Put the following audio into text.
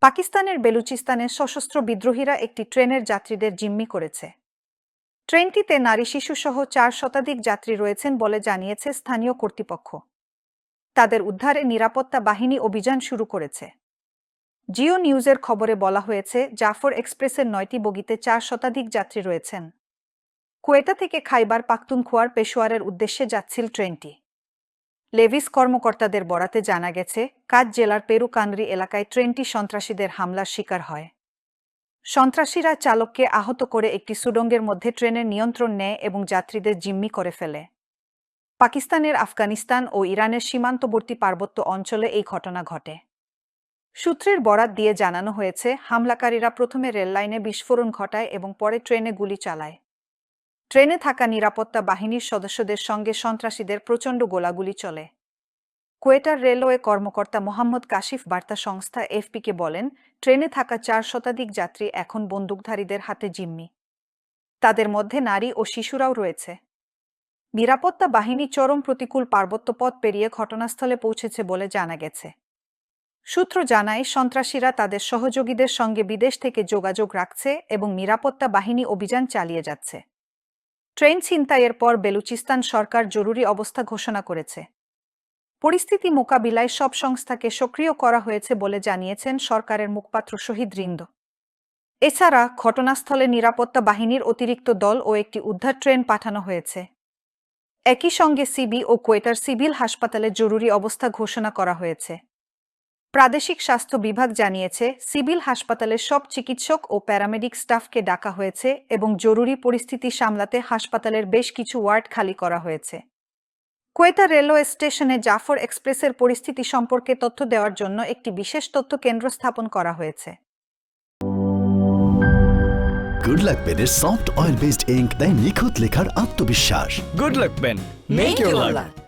পাকিস্তানের বেলুচিস্তানে সশস্ত্র বিদ্রোহীরা একটি ট্রেনের যাত্রীদের জিম্মি করেছে। ট্রেনটিতে নারী শিশুসহ 4 শতাধিক যাত্রী রয়েছেন বলে জানিয়েছে স্থানীয় কর্তৃপক্ষ। তাদের উদ্ধারে নিরাপত্তা বাহিনী অভিযান শুরু করেছে। জিও নিউজের খবরে বলা হয়েছে, জাফর এক্সপ্রেসের 9টি বগিতে 4 শতাধিক যাত্রী রয়েছেন। কোয়েটা থেকে খাইবার পাখতুনখোয়ার পেশোয়ারের উদ্দেশ্যে যাচ্ছিল ট্রেনটি। লেভিস কর্মকর্তাদের বরাতে জানা গেছে, কাজ জেলার পেরুকানরি এলাকায় ট্রেনটি সন্ত্রাসীদের হামলার শিকার হয়। সন্ত্রাসীরা চালককে আহত করে একটি সুড়ঙ্গের মধ্যে ট্রেনের নিয়ন্ত্রণ নেয় এবং যাত্রীদের জিম্মি করে ফেলে। পাকিস্তানের আফগানিস্তান ও ইরানের সীমান্তবর্তী পার্বত্য অঞ্চলে এই ঘটনা ঘটে। সূত্রের বরাত দিয়ে জানানো হয়েছে, হামলাকারীরা প্রথমে রেললাইনে বিস্ফোরণ ঘটায় এবং পরে ট্রেনে গুলি চালায়। ট্রেনে থাকা নিরাপত্তা বাহিনীর সদস্যদের সঙ্গে সন্ত্রাসীদের প্রচণ্ড গোলাগুলি চলে। কোয়েটার রেলওয়ে কর্মকর্তা মোহাম্মদ কাশিফ বার্তা সংস্থা এফপিকে বলেন, ট্রেনে থাকা 4 শতাধিক যাত্রী এখন বন্দুকধারীদের হাতে জিম্মি। তাদের মধ্যে নারী ও শিশুরাও রয়েছে। নিরাপত্তা বাহিনী চরম প্রতিকূল পার্বত্য পথ পেরিয়ে ঘটনাস্থলে পৌঁছেছে বলে জানা গেছে। সূত্র জানায়, সন্ত্রাসীরা তাদের সহযোগীদের সঙ্গে বিদেশ থেকে যোগাযোগ রাখছে এবং নিরাপত্তা বাহিনী অভিযান চালিয়ে যাচ্ছে। ট্রেন ছিনতাইয়ের পর বেলুচিস্তান সরকার জরুরি অবস্থা ঘোষণা করেছে। পরিস্থিতি মোকাবিলায় সব সংস্থাকে সক্রিয় করা হয়েছে বলে জানিয়েছেন সরকারের মুখপাত্র শহীদ রিন্দ। এছাড়া ঘটনাস্থলে নিরাপত্তা বাহিনীর অতিরিক্ত দল ও একটি উদ্ধার ট্রেন পাঠানো হয়েছে। একই সঙ্গে সিবি ও কোয়েটার সিভিল হাসপাতালে জরুরি অবস্থা ঘোষণা করা হয়েছে। প্রাদেশিক স্বাস্থ্য বিভাগ জানিয়েছে, সিভিল হাসপাতালের সব চিকিৎসক ও প্যারামেডিক স্টাফকে ডাকা হয়েছে এবং জরুরি পরিস্থিতি সামলাতে হাসপাতালের বেশ কিছু ওয়ার্ড খালি করা হয়েছে। কোয়েটা রেলওয়ে স্টেশনে জাফর এক্সপ্রেসের পরিস্থিতি সম্পর্কে তথ্য দেওয়ার জন্য একটি বিশেষ তথ্য কেন্দ্র স্থাপন করা হয়েছে। গুড লাক পেনের সফট অয়েল বেসড ইঙ্ক দেয় নিখুঁত লেখার আত্মবিশ্বাস। Good luck pen. Make your luck.